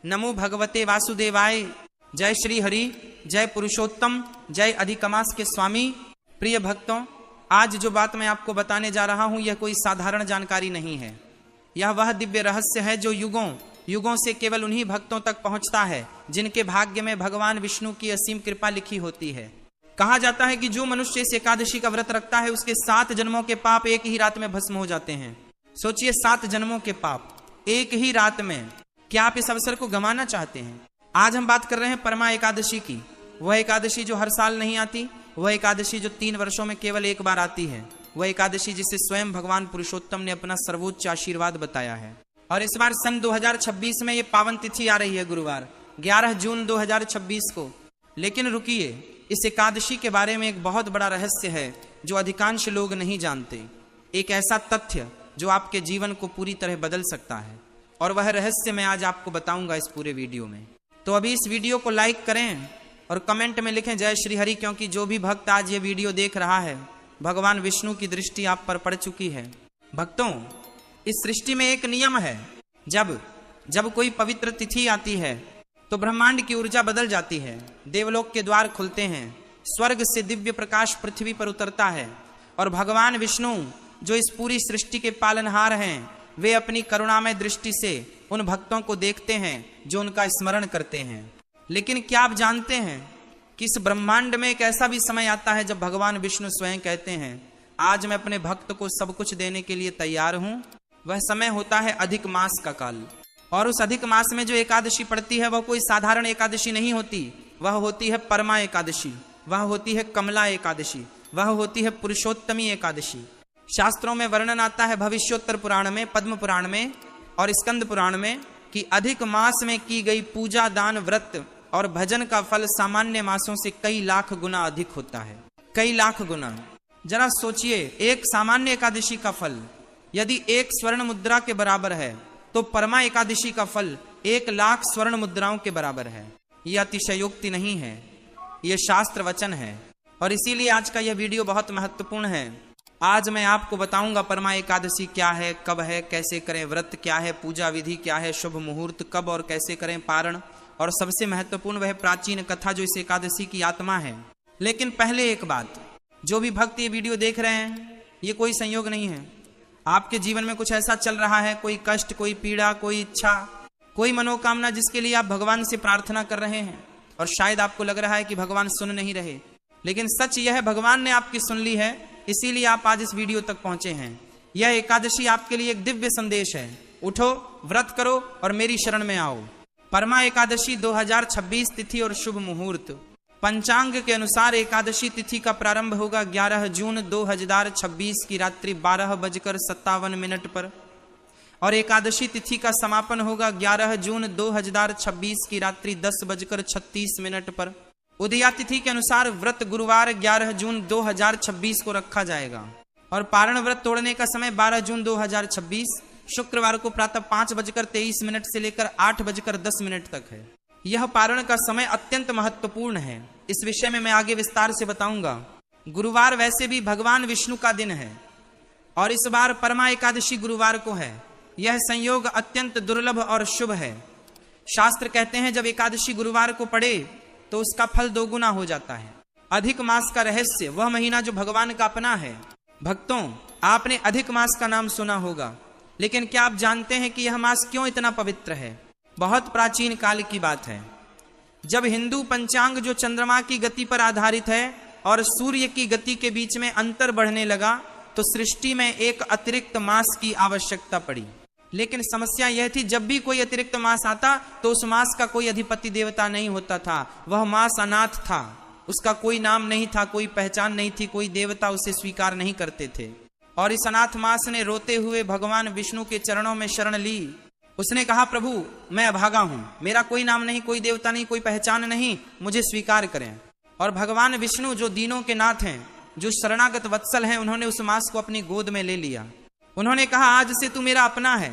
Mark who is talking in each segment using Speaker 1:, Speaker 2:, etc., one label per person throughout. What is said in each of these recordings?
Speaker 1: नमो भगवते वासुदेवाय। जय श्री हरि, जय पुरुषोत्तम, जय अधिकमास के स्वामी। प्रिय भक्तों, आज जो बात मैं आपको बताने जा रहा हूं यह कोई साधारण जानकारी नहीं है। यह वह दिव्य रहस्य है जो युगों युगों से केवल उन्हीं भक्तों तक पहुंचता है जिनके भाग्य में भगवान विष्णु की असीम कृपा लिखी होती है। कहा जाता है कि जो मनुष्य इस एकादशी का व्रत रखता है उसके 7 जन्मों के पाप एक ही रात में भस्म हो जाते हैं। सोचिए, 7 जन्मों के पाप एक ही रात में। क्या आप इस अवसर को गंवाना चाहते हैं? आज हम बात कर रहे हैं परमा एकादशी की। वह एकादशी जो हर साल नहीं आती, वह एकादशी जो 3 वर्षों में केवल एक बार आती है, वह एकादशी जिसे स्वयं भगवान पुरुषोत्तम ने अपना सर्वोच्च आशीर्वाद बताया है। और इस बार सन 2026 में ये पावन तिथि आ रही है, गुरुवार 11 जून 2026 को। लेकिन रुकिए, इस एकादशी के बारे में एक बहुत बड़ा रहस्य है जो अधिकांश लोग नहीं जानते। एक ऐसा तथ्य जो आपके जीवन को पूरी तरह बदल सकता है, और वह रहस्य मैं आज आपको बताऊंगा इस पूरे वीडियो में। तो अभी इस वीडियो को लाइक करें और कमेंट में लिखें जय श्री हरि, क्योंकि जो भी भक्त आज ये वीडियो देख रहा है, भगवान विष्णु की दृष्टि आप पर पड़ चुकी है। भक्तों, इस सृष्टि में एक नियम है, जब कोई पवित्र तिथि आती है तो ब्रह्मांड की ऊर्जा बदल जाती है, देवलोक के द्वार खुलते हैं, स्वर्ग से दिव्य प्रकाश पृथ्वी पर उतरता है, और भगवान विष्णु जो इस पूरी सृष्टि के पालनहार हैं, वे अपनी करुणामय दृष्टि से उन भक्तों को देखते हैं जो उनका स्मरण करते हैं। लेकिन क्या आप जानते हैं कि इस ब्रह्मांड में एक ऐसा भी समय आता है जब भगवान विष्णु स्वयं कहते हैं, आज मैं अपने भक्त को सब कुछ देने के लिए तैयार हूं। वह समय होता है अधिक मास का काल। और उस अधिक मास में जो एकादशी पड़ती है वह कोई साधारण एकादशी नहीं होती, वह होती है परमा एकादशी, वह होती है कमला एकादशी, वह होती है पुरुषोत्तमी एकादशी। शास्त्रों में वर्णन आता है भविष्योत्तर पुराण में, पद्म पुराण में और स्कंद पुराण में कि अधिक मास में की गई पूजा, दान, व्रत और भजन का फल सामान्य मासों से कई लाख गुना अधिक होता है, कई लाख गुना। जरा सोचिए, एक सामान्य एकादशी का फल यदि 1 स्वर्ण मुद्रा के बराबर है तो परमा एकादशी का फल 1 लाख स्वर्ण मुद्राओं के बराबर है। यह अतिशयोक्ति नहीं है, यह शास्त्र वचन है। और इसीलिए आज का यह वीडियो बहुत महत्वपूर्ण है। आज मैं आपको बताऊंगा परमा एकादशी क्या है, कब है, कैसे करें, व्रत क्या है, पूजा विधि क्या है, शुभ मुहूर्त कब और कैसे करें पारण, और सबसे महत्वपूर्ण वह प्राचीन कथा जो इस एकादशी की आत्मा है। लेकिन पहले एक बात, जो भी भक्त ये वीडियो देख रहे हैं, ये कोई संयोग नहीं है। आपके जीवन में कुछ ऐसा चल रहा है, कोई कष्ट, कोई पीड़ा, कोई इच्छा, कोई मनोकामना जिसके लिए आप भगवान से प्रार्थना कर रहे हैं, और शायद आपको लग रहा है कि भगवान सुन नहीं रहे। लेकिन सच यह है, भगवान ने आपकी सुन ली है, इसीलिए आप आज इस वीडियो तक पहुंचे हैं। यह एकादशी आपके लिए एक दिव्य संदेश है। उठो, व्रत करो और मेरी शरण में आओ। परमा एकादशी 2026 तिथि और शुभ मुहूर्त। पंचांग के अनुसार एकादशी तिथि का प्रारंभ होगा 11 जून 2026 की रात्रि 12:57 पर, और एकादशी तिथि का समापन होगा 11 जून 2026 की रात्रि 10:36 पर। उदया तिथि के अनुसार व्रत गुरुवार 11 जून 2026 को रखा जाएगा, और पारण व्रत तोड़ने का समय 12 जून 2026 शुक्रवार को प्रातः 5:23 से लेकर 8:10 तक है। यह पारण का समय अत्यंत महत्वपूर्ण है। इस विषय में मैं आगे विस्तार से बताऊंगा। गुरुवार वैसे भी भगवान विष्णु का दिन है, और इस बार परमा एकादशी गुरुवार को है। यह संयोग अत्यंत दुर्लभ और शुभ है। शास्त्र कहते हैं जब एकादशी गुरुवार को पड़े तो उसका फल 2 गुना हो जाता है। अधिक मास का रहस्य, वह महीना जो भगवान का अपना है। भक्तों, आपने अधिक मास का नाम सुना होगा, लेकिन क्या आप जानते हैं कि यह मास क्यों इतना पवित्र है? बहुत प्राचीन काल की बात है, जब हिंदू पंचांग जो चंद्रमा की गति पर आधारित है और सूर्य की गति के बीच में अंतर बढ़ने लगा, तो सृष्टि में एक अतिरिक्त मास की आवश्यकता पड़ी। लेकिन समस्या यह थी, जब भी कोई अतिरिक्त मास आता तो उस मास का कोई अधिपति देवता नहीं होता था। वह मास अनाथ था, उसका कोई नाम नहीं था, कोई पहचान नहीं थी, कोई देवता उसे स्वीकार नहीं करते थे। और इस अनाथ मास ने रोते हुए भगवान विष्णु के चरणों में शरण ली। उसने कहा, प्रभु मैं अभागा हूं, मेरा कोई नाम नहीं, कोई देवता नहीं, कोई पहचान नहीं, मुझे स्वीकार करें। और भगवान विष्णु जो दीनों के नाथ हैं, जो शरणागत वत्सल हैं, उन्होंने उस मास को अपनी गोद में ले लिया। उन्होंने कहा, आज से तू मेरा अपना है,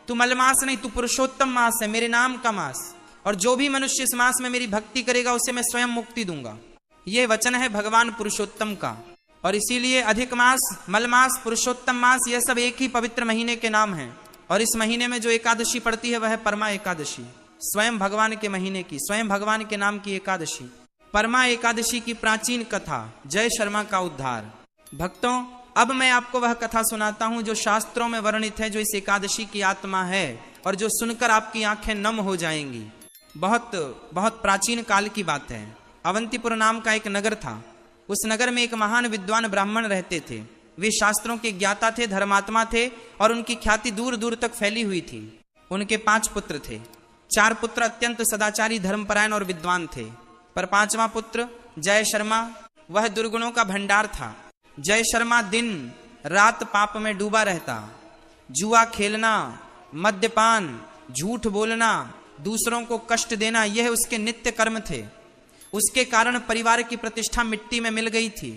Speaker 1: तू मलमास नहीं, तू पुरुषोत्तम मास है, मेरे नाम का मास, और जो भी मनुष्य इस मास में मेरी भक्ति करेगा उसे मैं स्वयं मुक्ति दूंगा। ये वचन है भगवान पुरुषोत्तम का। और इसीलिए अधिक मास, मलमास, पुरुषोत्तम मास, यह सब एक ही पवित्र महीने के नाम हैं। और इस महीने में जो एकादशी पड़ती है वह है परमा एकादशी। स्वयं भगवान के महीने की, स्वयं भगवान के नाम की एकादशी, परमा एकादशी की प्राचीन कथा, जय शर्मा का उद्धार। भक्तों, अब मैं आपको वह कथा सुनाता हूं जो शास्त्रों में वर्णित है, जो इस एकादशी की आत्मा है और जो सुनकर आपकी आंखें नम हो जाएंगी। बहुत बहुत प्राचीन काल की बात है। अवंतीपुर नाम का एक नगर था। उस नगर में एक महान विद्वान ब्राह्मण रहते थे। वे शास्त्रों के ज्ञाता थे, धर्मात्मा थे और उनकी ख्याति दूर दूर तक फैली हुई थी। उनके 5 पुत्र थे। 4 पुत्र अत्यंत सदाचारी, धर्मपरायण और विद्वान थे, पर 5वां पुत्र जय शर्मा, वह दुर्गुणों का भंडार था। जय शर्मा दिन रात पाप में डूबा रहता। जुआ खेलना, मद्यपान, झूठ बोलना, दूसरों को कष्ट देना, यह उसके नित्य कर्म थे। उसके कारण परिवार की प्रतिष्ठा मिट्टी में मिल गई थी।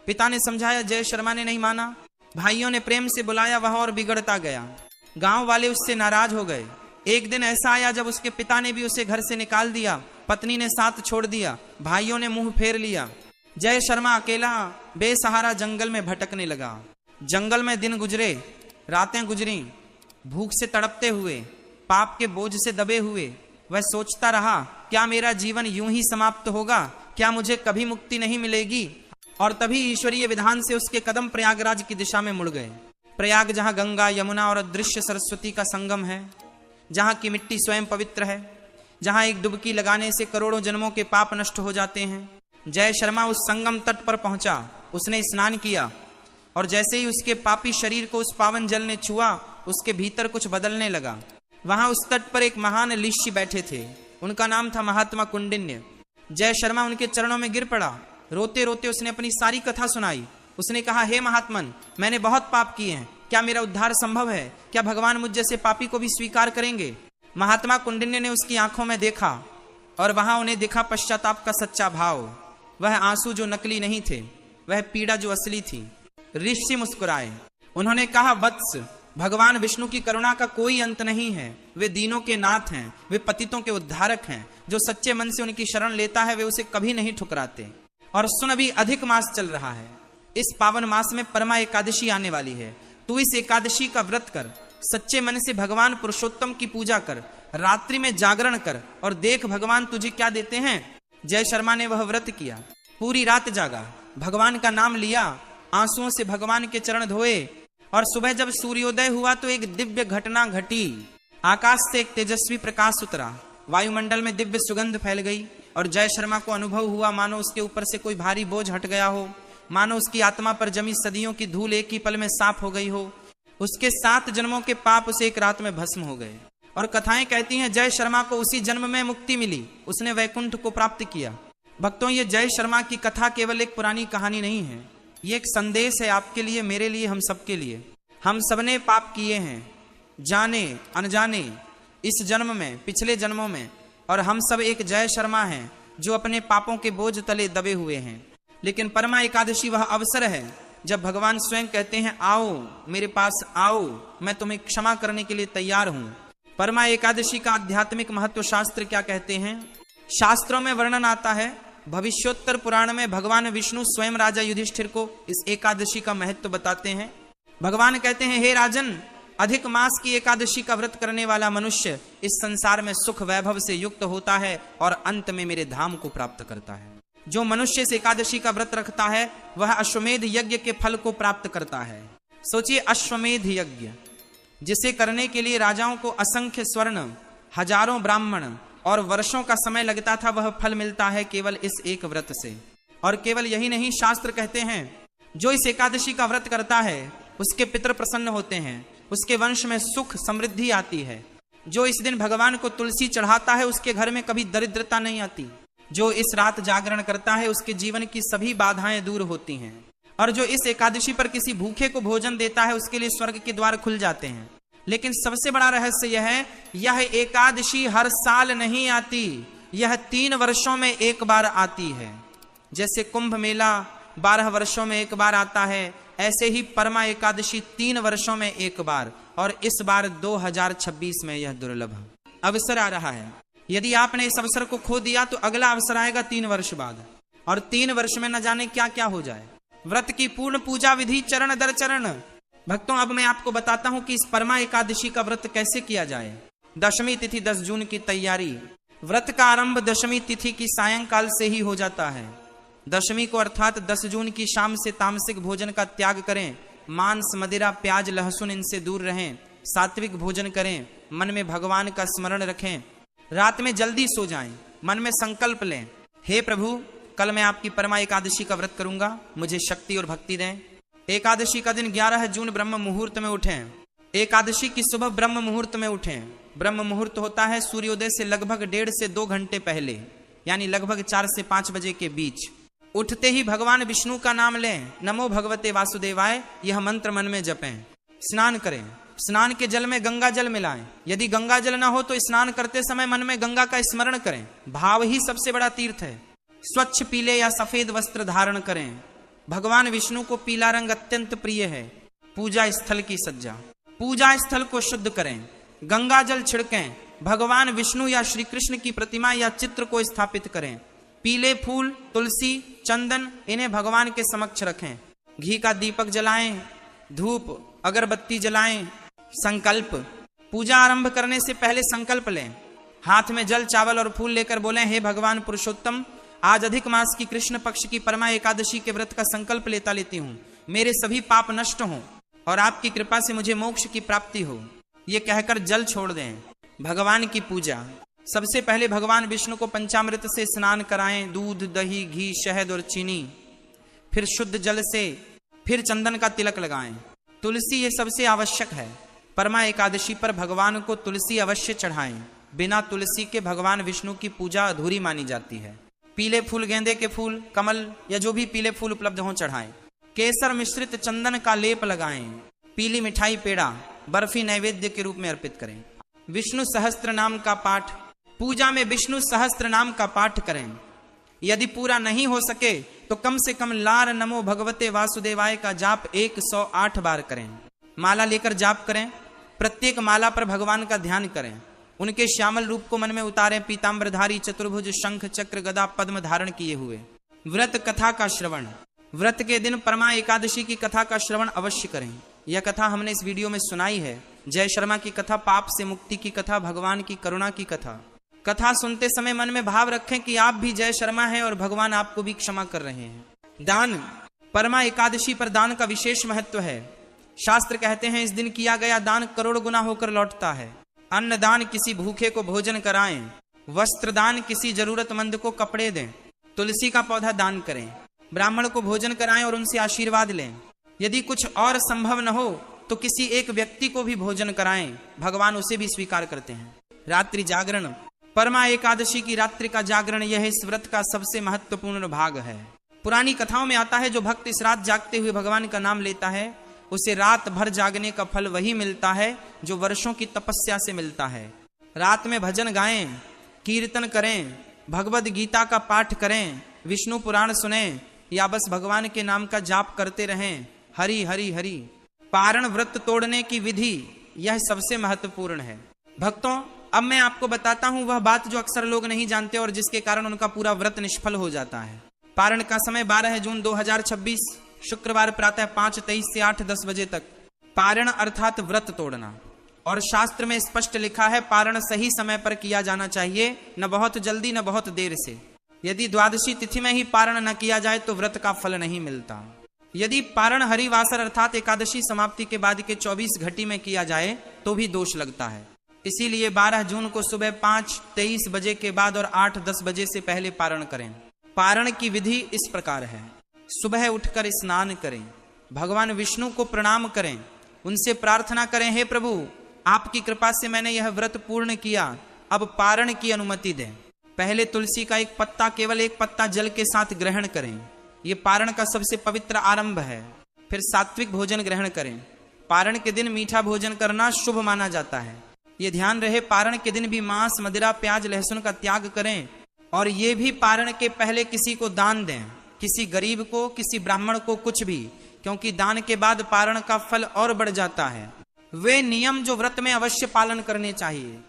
Speaker 1: पिता ने समझाया, जय शर्मा ने नहीं माना। भाइयों ने प्रेम से बुलाया, वह और बिगड़ता गया। गांव वाले उससे नाराज हो गए। एक दिन ऐसा आया जब उसके पिता ने भी उसे घर से निकाल दिया, पत्नी ने साथ छोड़ दिया, भाइयों ने मुंह फेर लिया। जय शर्मा अकेला बेसहारा जंगल में भटकने लगा। जंगल में दिन गुजरे, रातें गुजरी, भूख से तड़पते हुए, पाप के बोझ से दबे हुए वह सोचता रहा, क्या मेरा जीवन यूं ही समाप्त होगा? क्या मुझे कभी मुक्ति नहीं मिलेगी? और तभी ईश्वरीय विधान से उसके कदम प्रयागराज की दिशा में मुड़ गए। प्रयाग जहां गंगा, यमुना और अदृश्य सरस्वती का संगम है, जहां की मिट्टी स्वयं पवित्र है, जहां एक डुबकी लगाने से करोड़ों जन्मों के पाप नष्ट हो जाते हैं। जय शर्मा उस संगम तट पर पहुंचा। उसने स्नान किया और जैसे ही उसके पापी शरीर को उस पावन जल ने छुआ, उसके भीतर कुछ बदलने लगा। वहां उस तट पर एक महान ऋषि बैठे थे। उनका नाम था महात्मा कुंडिन्य। जय शर्मा उनके चरणों में गिर पड़ा। रोते रोते उसने अपनी सारी कथा सुनाई। उसने कहा, हे महात्मन, मैंने बहुत पाप किए हैं, क्या मेरा उद्धार संभव है? क्या भगवान मुझ जैसे पापी को भी स्वीकार करेंगे? महात्मा कुंडिन्य ने उसकी आंखों में देखा और वहां उन्हें दिखा पश्चाताप का सच्चा भाव। वह आंसू जो नकली नहीं थे, वह पीड़ा जो असली थी। ऋषि मुस्कुराए। उन्होंने कहा, वत्स, भगवान विष्णु की करुणा का कोई अंत नहीं है। वे दीनों के नाथ हैं, वे पतितों के उद्धारक हैं। जो सच्चे मन से उनकी शरण लेता है, वे उसे कभी नहीं ठुकराते। और सुन, अभी अधिक मास चल रहा है। इस पावन मास में परमा एकादशी आने वाली है। तू इस एकादशी का व्रत कर, सच्चे मन से भगवान पुरुषोत्तम की पूजा कर, रात्रि में जागरण कर और देख भगवान तुझे क्या देते हैं। जय शर्मा ने वह व्रत किया, पूरी रात जागा, भगवान का नाम लिया, आंसुओं से भगवान के चरण धोए और सुबह जब सूर्योदय हुआ तो एक दिव्य घटना घटी। आकाश से एक तेजस्वी प्रकाश उतरा, वायुमंडल में दिव्य सुगंध फैल गई और जय शर्मा को अनुभव हुआ मानो उसके ऊपर से कोई भारी बोझ हट गया हो, मानो उसकी आत्मा पर जमी सदियों की धूल एक ही पल में साफ हो गई हो। उसके 7 जन्मों के पाप उसे एक रात में भस्म हो गए। और कथाएं कहती हैं जय शर्मा को उसी जन्म में मुक्ति मिली, उसने वैकुंठ को प्राप्त किया। भक्तों, ये जय शर्मा की कथा केवल एक पुरानी कहानी नहीं है, ये एक संदेश है आपके लिए, मेरे लिए, हम सबके लिए। हम सबने पाप किए हैं, जाने अनजाने, इस जन्म में, पिछले जन्मों में, और हम सब एक जय शर्मा हैं जो अपने पापों के बोझ तले दबे हुए हैं। लेकिन परमा एकादशी वह अवसर है जब भगवान स्वयं कहते हैं, आओ मेरे पास आओ, मैं तुम्हें क्षमा करने के लिए तैयार हूं। परमा एकादशी का आध्यात्मिक महत्व शास्त्र क्या कहते हैं? शास्त्रों में वर्णन आता है, भविष्योत्तर पुराण में भगवान विष्णु स्वयं राजा युधिष्ठिर को इस एकादशी का महत्व बताते हैं। भगवान कहते हैं, हे राजन, अधिक मास की एकादशी का व्रत करने वाला मनुष्य इस संसार में सुख वैभव से युक्त होता है और अंत में मेरे धाम को प्राप्त करता है। जो मनुष्य इस एकादशी का व्रत रखता है वह अश्वमेध यज्ञ के फल को प्राप्त करता है। सोचिए, अश्वमेध यज्ञ जिसे करने के लिए राजाओं को असंख्य स्वर्ण, हजारों ब्राह्मण और वर्षों का समय लगता था, वह फल मिलता है केवल इस एक व्रत से। और केवल यही नहीं, शास्त्र कहते हैं जो इस एकादशी का व्रत करता है उसके पितर प्रसन्न होते हैं, उसके वंश में सुख समृद्धि आती है। जो इस दिन भगवान को तुलसी चढ़ाता है उसके घर में कभी दरिद्रता नहीं आती। जो इस रात जागरण करता है उसके जीवन की सभी बाधाएं दूर होती हैं। और जो इस एकादशी पर किसी भूखे को भोजन देता है उसके लिए स्वर्ग के द्वार खुल जाते हैं। लेकिन सबसे बड़ा रहस्य यह है, यह एकादशी हर साल नहीं आती, यह 3 वर्षों में एक बार आती है। जैसे कुंभ मेला 12 वर्षों में एक बार आता है, ऐसे ही परमा एकादशी 3 वर्षों में एक बार, और इस बार 2026 में यह दुर्लभ अवसर आ रहा है। यदि आपने इस अवसर को खो दिया तो अगला अवसर आएगा 3 वर्ष बाद, और 3 वर्ष में न जाने क्या क्या हो जाए। व्रत की पूर्ण पूजा विधि चरण दर चरण। भक्तों, अब मैं आपको बताता हूं कि इस परमा एकादशी का व्रत कैसे किया जाए। दशमी तिथि 10 जून की तैयारी। व्रत का आरंभ दशमी तिथि की सायंकाल से ही हो जाता है। दशमी को अर्थात 10 जून की शाम से तामसिक भोजन का त्याग करें। मांस, मदिरा, प्याज, लहसुन इनसे दूर रहें। सात्विक भोजन करें। मन में भगवान का स्मरण रखें। रात में जल्दी सो जाएं। मन में संकल्प लें, हे प्रभु, कल मैं आपकी परमा एकादशी का व्रत करूंगा, मुझे शक्ति और भक्ति दें। एकादशी का दिन 11 जून ब्रह्म मुहूर्त में उठें। एकादशी की सुबह ब्रह्म मुहूर्त में उठें। ब्रह्म मुहूर्त होता है सूर्योदय से लगभग 1.5 से 2 घंटे पहले, यानी लगभग 4 से 5 बजे के बीच। उठते ही भगवान विष्णु का नाम लें, नमो भगवते वासुदेवाय, यह मंत्र मन में जपें। स्नान करें। स्नान के जल में गंगा जल मिलाएं। यदि गंगा जल ना हो तो स्नान करते समय मन में गंगा का स्मरण करें। भाव ही सबसे बड़ा तीर्थ है। स्वच्छ पीले या सफेद वस्त्र धारण करें। भगवान विष्णु को पीला रंग अत्यंत प्रिय है। पूजा स्थल की सज्जा। पूजा स्थल को शुद्ध करें। गंगा जल छिड़कें। भगवान विष्णु या श्री कृष्ण की प्रतिमा या चित्र को स्थापित करें। पीले फूल, तुलसी, चंदन इन्हें भगवान के समक्ष रखें। घी का दीपक जलाएं। धूप, अगरबत्ती जलाएं। संकल्प। पूजा आरंभ करने से पहले संकल्प लें। हाथ में जल, चावल और फूल लेकर बोलें, हे भगवान पुरुषोत्तम, आज अधिक मास की कृष्ण पक्ष की परमा एकादशी के व्रत का संकल्प लेती हूँ। मेरे सभी पाप नष्ट हों और आपकी कृपा से मुझे मोक्ष की प्राप्ति हो। ये कहकर जल छोड़ दें। भगवान की पूजा। सबसे पहले भगवान विष्णु को पंचामृत से स्नान कराएं। दूध, दही, घी, शहद और चीनी। फिर शुद्ध जल से, फिर चंदन का तिलक लगाएं। तुलसी ये सबसे आवश्यक है। परमा एकादशी पर भगवान को तुलसी अवश्य चढ़ाएं। बिना तुलसी के भगवान विष्णु की पूजा अधूरी मानी जाती है। पीले फूल, गेंदे के फूल, कमल या जो भी पीले फूल उपलब्ध हों चढ़ाएं। केसर मिश्रित चंदन का लेप लगाएं। पीली मिठाई, पेड़ा, बर्फी नैवेद्य के रूप में अर्पित करें। विष्णु सहस्त्र नाम का पाठ। पूजा में विष्णु सहस्त्र नाम का पाठ करें। यदि पूरा नहीं हो सके तो कम से कम लार नमो भगवते वासुदेवाय का जाप 108 बार करें। माला लेकर जाप करें। प्रत्येक माला पर भगवान का ध्यान करें। उनके श्यामल रूप को मन में उतारें। पीताम्बरधारी, चतुर्भुज, शंख, चक्र, गदा, पद्म धारण किए हुए। व्रत कथा का श्रवण। व्रत के दिन परमा एकादशी की कथा का श्रवण अवश्य करें। यह कथा हमने इस वीडियो में सुनाई है। जय शर्मा की कथा, पाप से मुक्ति की कथा, भगवान की करुणा की कथा। कथा सुनते समय मन में भाव रखें कि आप भी जय शर्मा हैं और भगवान आपको भी क्षमा कर रहे हैं। दान। परमा एकादशी पर दान का विशेष महत्व है। शास्त्र कहते हैं, इस दिन किया गया दान करोड़ गुना होकर लौटता है। अन्न दान, किसी भूखे को भोजन कराएं। वस्त्र दान, किसी जरूरतमंद को कपड़े दें। तुलसी का पौधा दान करें। ब्राह्मण को भोजन कराएं और उनसे आशीर्वाद लें। यदि कुछ और संभव न हो तो किसी एक व्यक्ति को भी भोजन कराएं, भगवान उसे भी स्वीकार करते हैं। रात्रि जागरण। परमा एकादशी की रात्रि का जागरण यह इस व्रत का सबसे महत्वपूर्ण भाग है। पुरानी कथाओं में आता है, जो भक्त इस रात जागते हुए भगवान का नाम लेता है उसे रात भर जागने का फल वही मिलता है जो वर्षों की तपस्या से मिलता है। रात में भजन गाएं, कीर्तन करें, भगवद गीता का पाठ करें, विष्णु पुराण सुनें या बस भगवान के नाम का जाप करते रहें। हरि हरि हरि। पारण व्रत तोड़ने की विधि यह सबसे महत्वपूर्ण है। भक्तों, अब मैं आपको बताता हूं वह बात जो अक्सर लोग नहीं जानते और जिसके कारण उनका पूरा व्रत निष्फल हो जाता है। पारण का समय 12 जून 2026 शुक्रवार प्रातः 5:23 से 8:10 बजे तक। पारण अर्थात व्रत तोड़ना। और शास्त्र में स्पष्ट लिखा है, पारण सही समय पर किया जाना चाहिए, न बहुत जल्दी न बहुत देर से। यदि द्वादशी तिथि में ही पारण न किया जाए तो व्रत का फल नहीं मिलता। यदि पारण हरिवासर अर्थात एकादशी समाप्ति के बाद के 24 घटी में किया जाए तो भी दोष लगता है। इसीलिए 12 जून को सुबह 5:23 बजे के बाद और 8:10 बजे से पहले पारण करें। पारण की विधि इस प्रकार है। सुबह उठकर स्नान करें। भगवान विष्णु को प्रणाम करें। उनसे प्रार्थना करें, हे प्रभु, आपकी कृपा से मैंने यह व्रत पूर्ण किया, अब पारण की अनुमति दें। पहले तुलसी का एक पत्ता, केवल एक पत्ता जल के साथ ग्रहण करें। ये पारण का सबसे पवित्र आरंभ है। फिर सात्विक भोजन ग्रहण करें। पारण के दिन मीठा भोजन करना शुभ माना जाता है। ये ध्यान रहे, पारण के दिन भी मांस, मदिरा, प्याज, लहसुन का त्याग करें। और ये भी पारण के पहले किसी को दान दें, किसी गरीब को, किसी ब्राह्मण को, कुछ भी, क्योंकि दान के बाद पारण का फल और बढ़ जाता है। वे नियम जो व्रत में अवश्य पालन करने चाहिए।